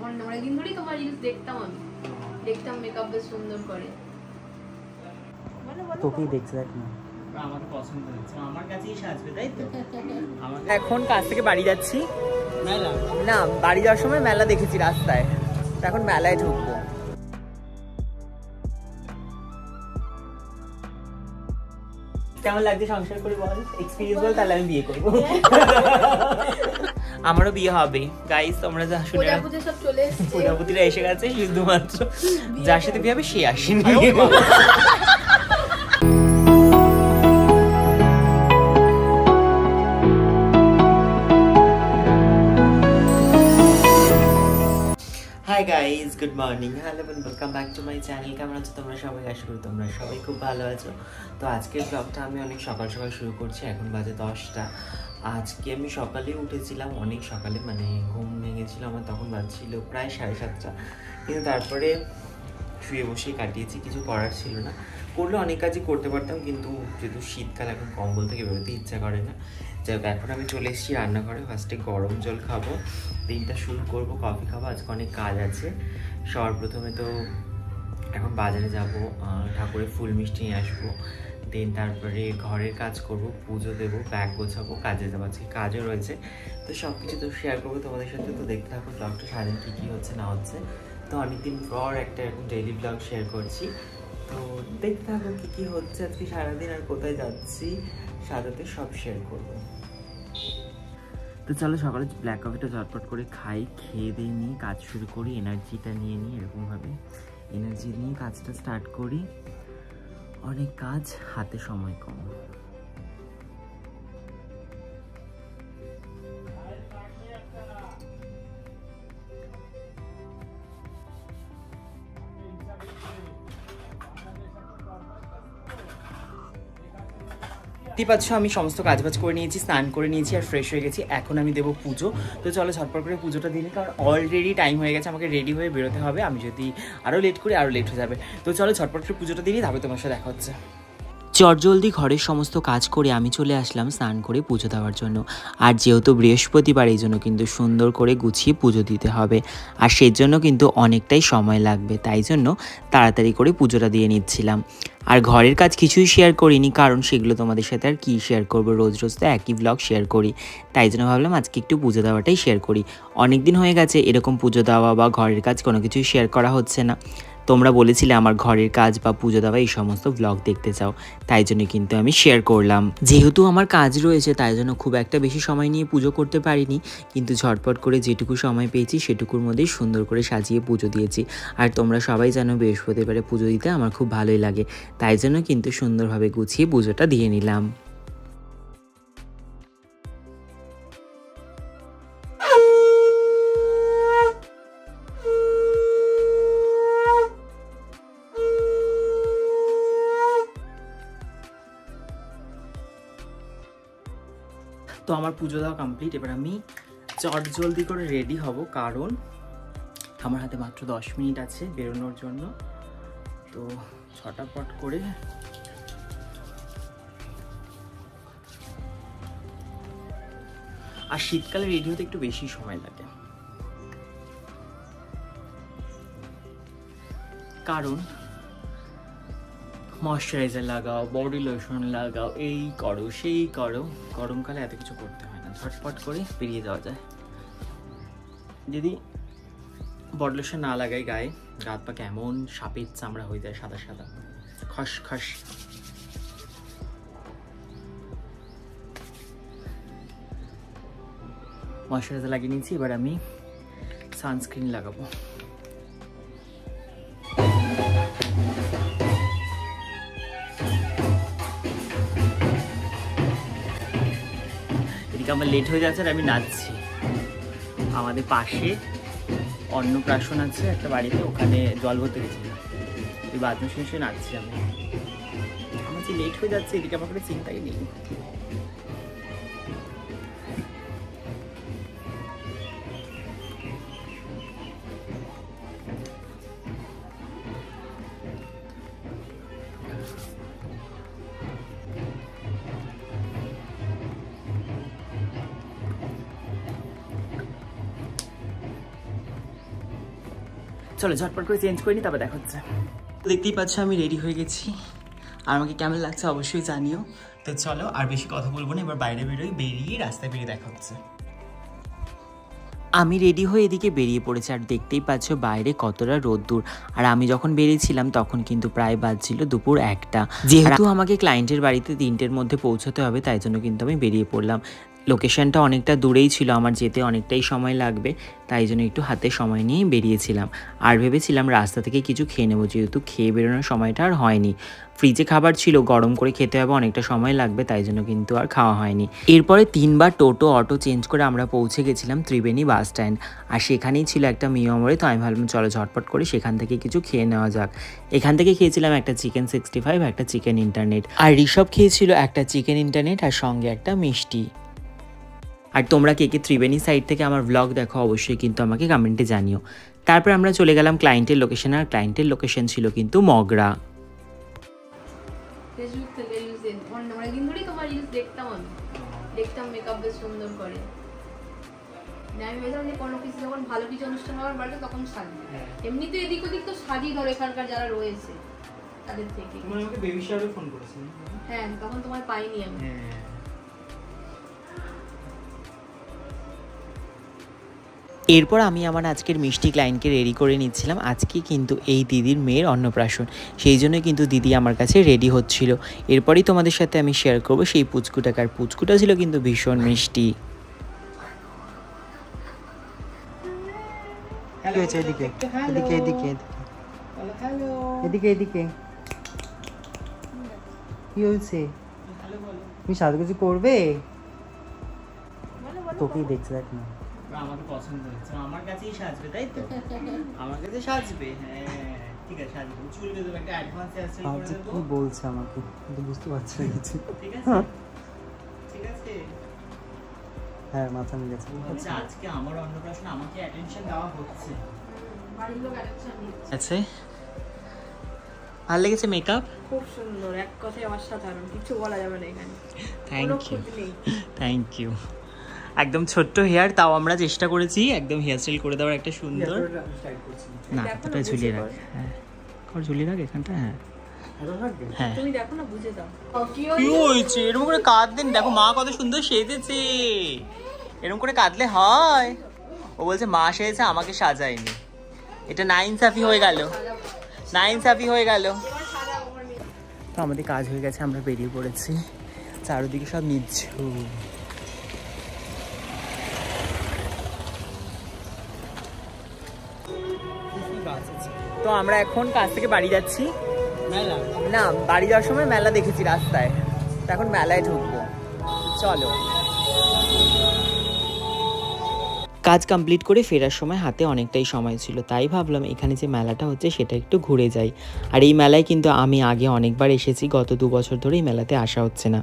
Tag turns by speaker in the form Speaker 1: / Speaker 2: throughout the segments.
Speaker 1: অনেকদিন ধরেই তোমার রিলস দেখতাম, আমি দেখতাম মেকআপ বেশ সুন্দর করে।
Speaker 2: তোকেই দেখছে দেখ না, আমার পছন্দ হচ্ছে, আমার কাছেই সাজবে তাই তো। এখন কাজ থেকে বাড়ি যাচ্ছি, মেলা না বাড়ি যাওয়ার সময় মেলা দেখেছি রাস্তায়, এখন মেলায় ঢুকবো। কেমন লাগছে সংসার করে বল, এক্সপেরিয়েন্স বল, তাহলে আমি বিয়ে করবো। আমারও বিয়ে হবে গাইস, তোমরা যা শুনে
Speaker 1: সব চলে এসেছে,
Speaker 2: প্রজাপতিরা এসে গেছে, শুধুমাত্র যার সাথে বিয়ে হবে সে আসেনি। Hi guys, good morning, hello and welcome back to my channel. কেমন আছো তোমরা সবাই? আশা করি তোমরা সবাই খুব ভালো আছো। তো আজকের ব্লগটা আমি অনেক সকাল সকাল শুরু করছি, এখন বাজে 10টা। আজকে আমি সকালে উঠেছিলাম, অনেক সকালে, মানে ঘুম ভেঙেছিল আমার, তখন বাজছিল প্রায় 7:30। কিন্তু তারপরে শুয়ে বসেই কাটিয়েছি, কিছু করার ছিল না। করলে অনেক কাজই করতে পারতাম, কিন্তু যেহেতু শীতকাল, এখন কম্বল থেকে বেরোতে ইচ্ছা করে না। যাই হোক, এখন আমি চলে এসেছি রান্নাঘরে। ফার্স্টে গরম জল খাবো, দিনটা শুরু করবো, কফি খাবো। আজকে অনেক কাজ আছে। সবার প্রথমে তো এখন বাজারে যাব, ঠাকুরের ফুল মিষ্টি নিয়ে আসবো। দেন তারপরে ঘরের কাজ করব, পুজো দেবো, ব্যাগ গোছাবো, কাজে যাবো। আজকে কাজও রয়েছে, তো সব কিছু তো শেয়ার করবো তোমাদের সাথে। তো দেখতে থাকো ব্লগটা, সারাদিন কী কী হচ্ছে না হচ্ছে। তো অনেকদিন পর একটা এরকম ডেইলি ব্লগ শেয়ার করছি, তো দেখতে থাকো কী কী হচ্ছে আজকে সারাদিন, আর কোথায় যাচ্ছি সারাতে সব শেয়ার করবো। তো চলো সকালে ব্ল্যাক কফিটা ঝটপট করে খাই, খেয়ে দিয়ে নিয়ে কাজ শুরু করি, এনার্জিটা নিয়ে নিই, এরকমভাবে এনার্জি নিয়ে কাজটা স্টার্ট করি। অনেক কাজ, হাতে সময় কম। পাচ্ছ আমি সমস্ত কাজবাজ করে নিয়েছি, স্নান করে নিয়েছি আর ফ্রেশ হয়ে গেছি। এখন আমি দেবো পুজো। তো চলো ঝটপট করে পুজোটা দিই, কারণ অলরেডি টাইম হয়ে গেছে, আমাকে রেডি হয়ে বেরোতে হবে। আমি যদি আরও লেট করি আরও লেট হয়ে যাবে। তো চলো ঝটপট করে পুজোটা দিই, তারপরে তোমার সাথে দেখা হচ্ছে। চটজলদি ঘরের সমস্ত কাজ করে আমি চলে আসলাম স্নান করে পুজো দেওয়ার জন্য। আর যেহেতু বৃহস্পতিবার, এই জন্য কিন্তু সুন্দর করে গুছিয়ে পুজো দিতে হবে, আর সেই জন্য কিন্তু অনেকটাই সময় লাগবে, তাই জন্য তাড়াতাড়ি করে পুজোটা দিয়ে নিচ্ছিলাম। আর ঘরের কাজ কিছুই শেয়ার করিনি, কারণ সেগুলো তোমাদের সাথে আর কি শেয়ার করবো, রোজ রোজ তো একই ব্লগ শেয়ার করি, তাই জন্য ভাবলাম আজকে একটু পুজো দেওয়াটাই শেয়ার করি। অনেক দিন হয়ে গেছে এরকম পুজো দেওয়া বা ঘরের কাজ কোনো কিছুই শেয়ার করা হচ্ছে না। তোমরা বলেছিলে আমার ঘরের কাজ বা পুজো দেওয়া এই সমস্ত ব্লগ দেখতে চাও, তাই জন্য কিন্তু আমি শেয়ার করলাম। যেহেতু আমার কাজ রয়েছে, তাই জন্য খুব একটা বেশি সময় নিয়ে পুজো করতে পারিনি, কিন্তু ঝটপট করে যেটুকু সময় পেয়েছি সেটুকুর মধ্যেই সুন্দর করে সাজিয়ে পুজো দিয়েছি। আর তোমরা সবাই জানো বৃহস্পতিবারে পুজো দিতে আমার খুব ভালোই লাগে, তাই জন্য কিন্তু সুন্দরভাবে গুছিয়ে পুজোটা দিয়ে নিলাম। তো আমার পুজো দেওয়া কমপ্লিট। এবার আমি চটজলদি করে রেডি হব, কারণ আমার হাতে মাত্র 10 মিনিট আছে বেরোনোর জন্য। তো ছটাপট করে আর শীতকালে রেডি হতে একটু বেশি সময় লাগে, কারণ ময়শ্চারাইজার লাগাও, বডি লোশন লাগাও, এই করো সেই করো। গরমকালে এত কিছু করতে হয় না, ঝটপট করে বেরিয়ে যাওয়া যায়। যদি বডি লোশন না লাগাই গায়ে, রাত পা কেমন সাপের চামড়া হয়ে যায়, সাদা সাদা খস খস। ময়শ্চারাইজার লাগিয়ে নিয়েছি, এবার আমি সানস্ক্রিন লাগাবো। আমার লেট হয়ে যাচ্ছে আর আমি নাচছি। আমাদের পাশে অন্নপ্রাশন আছে একটা বাড়িতে, ওখানে জল ভরতে গেছিলাম, ওই বাথরুম শুনে নাচছি আমি। আমার যে লেট হয়ে যাচ্ছে এদিকে আমার কোনো চিন্তাই নেই। চলো ঝটপট করে চেঞ্জ করে নি, তারপর দেখা হচ্ছে। দেখতেই পাচ্ছ আমি রেডি হয়ে গেছি, আর আমাকে কেমন লাগছে অবশ্যই জানিও। তো চলো আর বেশি কথা বলবো না, এবার বাইরে বেরিয়ে রাস্তায় বেরিয়ে দেখা হচ্ছে। আমি রেডি হয়ে এদিকে বেরিয়ে পড়েছি, আর দেখতেই পাচ্ছ বাইরে কতটা রোদ্দুর। আর আমি যখন বেরিয়েছিলাম তখন কিন্তু প্রায় বাজছিল দুপুর 1টা। যেহেতু আমাকে ক্লায়েন্টের বাড়িতে 3টের মধ্যে পৌঁছাতে হবে, তাই জন্য কিন্তু আমি বেরিয়ে পড়লাম। লোকেশনটা অনেকটা দূরেই ছিল, আমার যেতে অনেকটাই সময় লাগবে, তাই জন্য একটু হাতে সময় নিয়েই বেরিয়েছিলাম। আর ভেবেছিলাম রাস্তা থেকে কিছু খেয়ে নেবো, যেহেতু খেয়ে বেরোনোর সময়টা আর হয়নি। ফ্রিজে খাবার ছিল, গরম করে খেতে হবে, অনেকটা সময় লাগবে, তাই জন্য কিন্তু আর খাওয়া হয়নি। এরপরে 3বার টোটো অটো চেঞ্জ করে আমরা পৌঁছে গেছিলাম ত্রিবেণী বাস স্ট্যান্ড। আর সেখানেই ছিল একটা মিয়মরে, তো আমি ভাবলাম চলো ঝটপট করে সেখান থেকে কিছু খেয়ে নেওয়া যাক। এখান থেকে খেয়েছিলাম একটা চিকেন 65, একটা চিকেন ইন্টারনেট, আর ঋষভ খেয়েছিল একটা চিকেন ইন্টারনেট আর সঙ্গে একটা মিষ্টি। আর তোমরা কে কে ত্রিবেণী সাইড থেকে আমার ব্লগ দেখো অবশ্যই কিন্তু আমাকে কমেন্টে জানিও। তারপর আমরা চলে গেলাম ক্লায়েন্টের লোকেশন, আর ক্লায়েন্টের লোকেশন ছিল কিন্তু মগরা।
Speaker 1: ফেসবুক থেকে অনেকদিন ধরেই তোমার রিলস দেখতাম মেকআপ বেশ সুন্দর করে। আমি ভেবেছিলাম যে কোনো কিছু যখন ভালো কিছু অনুষ্ঠান হওয়ার বাড়বে তখন সাজি। এমনিতে এদিক ওদিক তো সাজি, ধরো এখানকার যারা রয়েছে তাদের থেকে।
Speaker 2: তুমি আমাকে বেবি শাওয়ারে ফোন করেছিলে?
Speaker 1: হ্যাঁ, তখন তোমায় পাইনি আমি।
Speaker 2: এরপর আমি আমার আজকের মিষ্টি ক্লায়েন্টকে রেডি করে নিচ্ছিলাম। আজকে কিন্তু এই দিদির মেয়ের অন্নপ্রাশন, সেই জন্য কিন্তু দিদি আমার কাছে রেডি হচ্ছিল। এরপরই তোমাদের সাথে আমি শেয়ার করব সেই পুচকুটাকার। পুচকুটা ছিল কিন্তু ভীষণ মিষ্টি। এদিকে এদিকে এদিকে এদিকে এদিকে কি হয়েছে? তুমি সাজুগুজু করবে? তোকেই দেখছে, দেখ না আমাকে পছন্দ হচ্ছে, আমার কাছেই সাজবে, তাই তো? আমার কাছে সাজবে, হ্যাঁ ঠিক আছে সাজবে। চুল বেঁধে একটা অ্যাডভান্সে আছে করে দেব। কি বলছ আমাকে, কিন্তু বুঝতে পারছি না কিছু। ঠিক আছে ঠিক আছে, হ্যাঁ মাথা নিয়ে গেছে। আচ্ছা আজকে আমার অন্নপ্রাশন, আমাকে অ্যাটেনশন দেওয়া হচ্ছে,
Speaker 1: বাড়ির লোক অ্যাটেনশন নিচ্ছে।
Speaker 2: আচ্ছা ভালো লেগেছে মেকআপ?
Speaker 1: খুব সুন্দর, এক কথায় অসাধারণ, কিছু বলা যাবে না এখানে।
Speaker 2: Thank you. একদম ছোট্ট হেয়ার, তাও আমরা চেষ্টা করেছি একদম হেয়ার স্টাইল করে দেওয়ার একটা সুন্দর। না এতটা ঝুলিয়ে রাখ, হ্যাঁ কর ঝুলিয়ে রাখ এখানটা। হ্যাঁ হ্যাঁ
Speaker 1: তুমি দেখো না, বুঝে দাও
Speaker 2: কি হয়েছে। এরকম করে কাঁদলেন, দেখো মা কত সুন্দর সেজেছে। এরকম করে কাঁদলে হয়? ও বলছে মা সেজেছে আমাকে সাজায়নি, এটা নাইনসাফি হয়ে গেল, নাইনসাফি হয়ে গেল। তো আমাদের কাজ হয়ে গেছে, আমরা বেরিয়ে পড়েছি। চারদিকে সব নিচ্ছু। তো আমরা এখন কাজ থেকে বাড়ি যাচ্ছি। না বাড়ি যাওয়ার সময় মেলা দেখেছি রাস্তায়, তো এখন মেলায় ঢুকবো, চলো। কাজ কমপ্লিট করে ফেরার সময় হাতে অনেকটাই সময় ছিল, তাই ভাবলাম এখানে যে মেলাটা হচ্ছে সেটা একটু ঘুরে যাই। আর এই মেলায় কিন্তু আমি আগে অনেকবার এসেছি, গত 2 বছর ধরে এই মেলাতে আসা হচ্ছে না।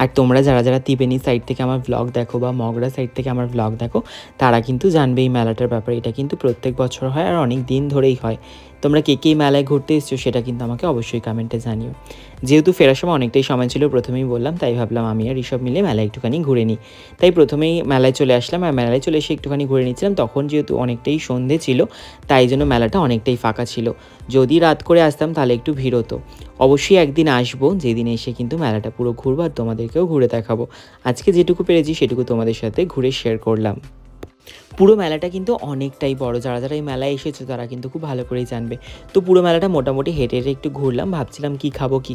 Speaker 2: আর তোমরা যারা যারা ত্রিবেণী সাইড থেকে আমার ব্লগ দেখো বা মগরা সাইড থেকে আমার ব্লগ দেখো, তারা কিন্তু জানবে এই মেলাটার ব্যাপারে। এটা কিন্তু প্রত্যেক বছর হয় আর অনেক দিন ধরেই হয়। তোমরা কে কে মেলায় ঘুরতে এসছো সেটা কিন্তু আমাকে অবশ্যই কমেন্টে জানিও। যেহেতু ফেরার সময় অনেকটাই সময় ছিল, প্রথমেই বললাম, তাই ভাবলাম আমি আর ঋষভ মিলে মেলায় একটুখানি ঘুরে নিই। তাই প্রথমেই মেলায় চলে আসলাম, আর মেলায় চলে এসে একটুখানি ঘুরে নিচ্ছিলাম। তখন যেহেতু অনেকটাই সন্ধে ছিল, তাই জন্য মেলাটা অনেকটাই ফাঁকা ছিল। যদি রাত করে আসতাম তাহলে একটু ভিড় হতো। অবশ্যই একদিন আসবো, যেদিন এসে কিন্তু মেলাটা পুরো ঘুরবো আর তোমাদেরকেও ঘুরে দেখাবো। আজকে যেটুকু পেরেছি সেটুকু তোমাদের সাথে ঘুরে শেয়ার করলাম। পুরো মেলাটা কিন্তু অনেকটাই বড়, যারা যারা এই মেলায় এসেছো তারা কিন্তু খুব ভালো করেই জানবে। তো পুরো মেলাটা মোটামুটি হেঁটে হেঁটে একটু ঘুরলাম, ভাবছিলাম কী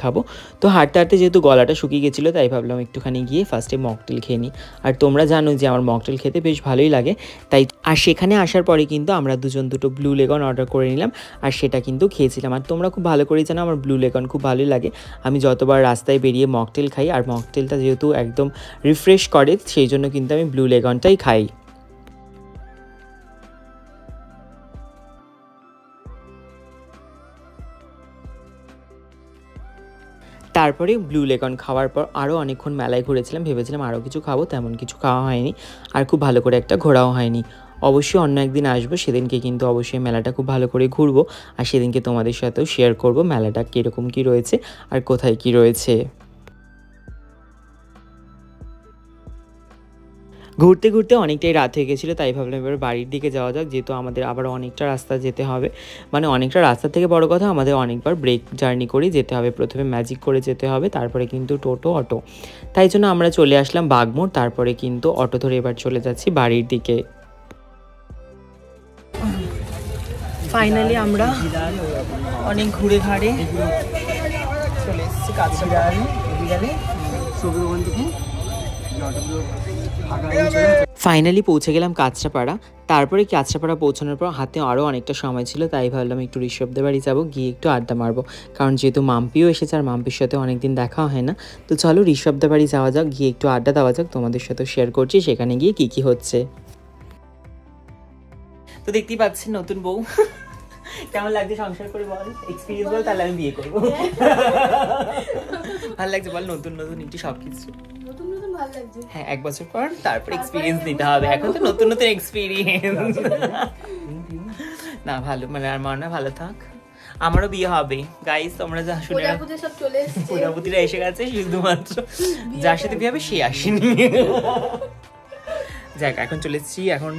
Speaker 2: খাবো। তো হাঁটতে হাঁটতে যেহেতু গলাটা শুকিয়ে গেছিলো, তাই ভাবলাম একটুখানি গিয়ে ফার্স্টে মকটেল খেয়ে নিই। আর তোমরা জানো যে আমার মকটেল খেতে বেশ ভালোই লাগে, তাই আর সেখানে আসার পরে কিন্তু আমরা দুটো ব্লু লেগন অর্ডার করে নিলাম, আর সেটা কিন্তু খেয়েছিলাম। আর তোমরা খুব ভালো করেই জানো আমার ব্লু লেগন খুব ভালোই লাগে। আমি যতবার রাস্তায় বেরিয়ে মকটেল খাই, আর মকটেলটা যেহেতু একদম রিফ্রেশ করে, সেই জন্য কিন্তু আমি ব্লু লেগনটাই খাই। তারপরে ব্লু লেগন খাওয়ার পর আরও অনেকক্ষণ মেলায় ঘুরেছিলাম, ভেবেছিলাম আরও কিছু খাবো, তেমন কিছু খাওয়া হয়নি, আর খুব ভালো করে একটা ঘোরাও হয়নি। অবশ্যই অন্য একদিন আসবো, সেদিনকে কিন্তু অবশ্যই মেলাটা খুব ভালো করে ঘুরবো, আর সেদিনকে তোমাদের সাথেও শেয়ার করব মেলাটা কীরকম কী রয়েছে আর কোথায় কী রয়েছে। ঘুরতে ঘুরতে অনেকটাই রাত হয়ে গেছিলো, তাই ভাবলাম এবার বাড়ির দিকে যাওয়া যাক, যেহেতু আমাদের আবার অনেকটা রাস্তা যেতে হবে। মানে অনেকটা রাস্তা থেকে বড় কথা আমাদের অনেকবার ব্রেক জার্নি করে যেতে হবে। প্রথমে ম্যাজিক করে যেতে হবে, তারপরে কিন্তু টোটো, অটো। তাই জন্য আমরা চলে আসলাম বাগমোড়, তারপরে কিন্তু অটো ধরে এবার চলে যাচ্ছি বাড়ির দিকে। ফাইনালি আমরা অনেক ঘুরে ঘাড়ে চলে এসেছি কাছড়ায়। ফাইনালি পৌঁছে গেলাম কাঁচরাপাড়া। তারপরে কাঁচরাপাড়া পৌঁছানোর পর হাতে আরও অনেকটা সময় ছিল, তাই ভাবলাম একটু ঋষভদের বাড়ি যাবো, গিয়ে একটু আড্ডা মারবো। কারণ যেহেতু মাম্পিও এসেছে আর মাম্পির সাথে অনেকদিন দেখা হয় না, তো চলো ঋষভদের বাড়ি যাওয়া যাক, গিয়ে একটু আড্ডা দেওয়া যাক। তোমাদের সাথে শেয়ার করছি সেখানে গিয়ে কী কী হচ্ছে। তো দেখতেই পাচ্ছেন নতুন বউ, কেমন লাগছে সংসার করে বল, এক্সপিরিয়েন্স বল, তাহলে আমি বিয়ে করবো। ভালো লাগছে বল, নতুন নতুন একটু সবকিছু। হ্যাঁ, 1 বছর পর তারপর এক্সপিরিয়েন্স নিতে হবে, এখন তো নতুন নতুন এক্সপিরিয়েন্স। না ভালো, মানে আর মনে ভালো থাক, আমারও বিয়ে হবে গাইস, তোমরা যা শুনে প্রজাপতিরা এসে গেছে, শুধুমাত্র যার সাথে বিয়ে হবে সে আসেনি। যাক, এখন চলে এসেছি এখন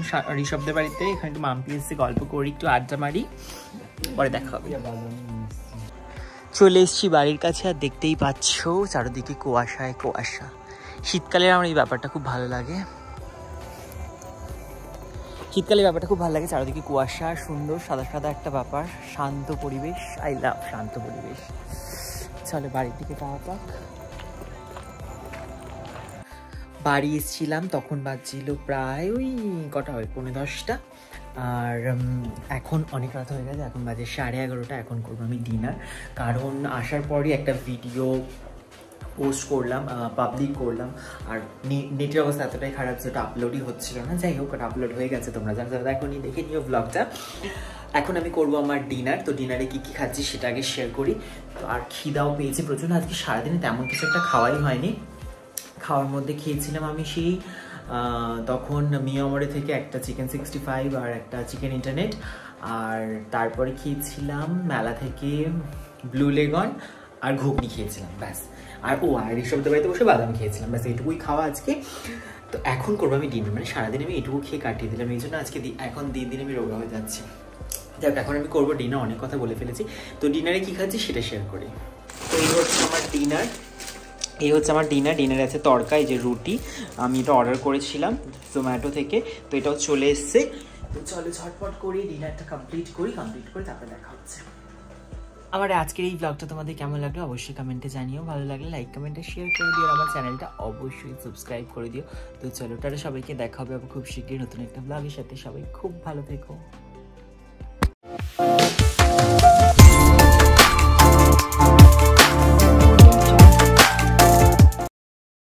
Speaker 2: ঋষভদের বাড়িতে। এখানে একটু মাম্পি এসেছে, গল্প করি, একটু আড্ডা মারি, পরে দেখা হবে। চলে এসেছি বাড়ির কাছে, আর দেখতেই পাচ্ছ চারিদিকে কুয়াশায় কুয়াশা। শীতকালে আমার এই ব্যাপারটা খুব ভালো লাগে, চারিদিকে কুয়াশা, সুন্দর সাদা সাদা একটা ব্যাপার, শান্ত পরিবেশ। আই লাভ শান্ত পরিবেশ। চলো বাড়ির দিকে যাওয়া যাক। বাড়ি এসেছিলাম তখন বাজছিল প্রায় ওই কটা হয়, 9:30। আর এখন অনেক রাত হয়ে গেছে, এখন বাজে 11:30। এখন করবো আমি ডিনার, কারণ আসার পরই একটা ভিডিও পোস্ট করলাম, পাবলিক করলাম, আর নেটের অবস্থা এতটাই খারাপ যেটা আপলোডই হচ্ছিল না। যাই হোক, ওটা আপলোড হয়ে গেছে, তোমরা যারা যারা এখনই দেখে নিও ব্লগটা। এখন আমি করবো আমার ডিনার। তো ডিনারে কী কী খাচ্ছি সেটা আগে শেয়ার করি। তো আর খিদাও পেয়েছে প্রচুর, আজকে সারাদিনে তেমন কিছু একটা খাওয়াই হয়নি। খাওয়ার মধ্যে খেয়েছিলাম আমি সেই তখন মিয়ামরে থেকে একটা চিকেন 65 আর একটা চিকেন ইন্টারনেট, আর তারপরে খেয়েছিলাম মেলা থেকে ব্লু লেগন আর ঘুগনি খেয়েছিলাম, ব্যাস। আর ঋষভদের বাড়িতে বসে বাদাম খেয়েছিলাম, ব্যাস এইটুকুই খাওয়া আজকে। তো এখন করবো আমি ডিনার, মানে সারাদিন আমি এইটুকু খেয়ে কাটিয়ে দিলাম, এই জন্য আজকে এখন দিন আমি রোগা হয়ে যাচ্ছি। যাক, এখন আমি করবো ডিনার, অনেক কথা বলে ফেলেছি। তো ডিনারে কী খাচ্ছি সেটা শেয়ার করি। তো এই হচ্ছে আমার ডিনার, ডিনারে আছে তড়কা, এই যে রুটি, আমি এটা অর্ডার করেছিলাম জোম্যাটো থেকে, তো এটাও চলে এসছে। তো চলো ঝটপট করি ডিনারটা কমপ্লিট করে তারপরে দেখা হচ্ছে। আমার আজকের এই ব্লগটা তোমাদের কেমন লাগলো অবশ্যই কমেন্টে জানিও, ভালো লাগলে লাইক কমেন্টে শেয়ার করে দিও, আমার চ্যানেলটা অবশ্যই সাবস্ক্রাইব করে দিও। তো চলো টাটা, সবাইকে দেখা হবে আবার খুব শীঘ্রই নতুন একটা ব্লগের সাথে। সবাই খুব ভালো থেকো।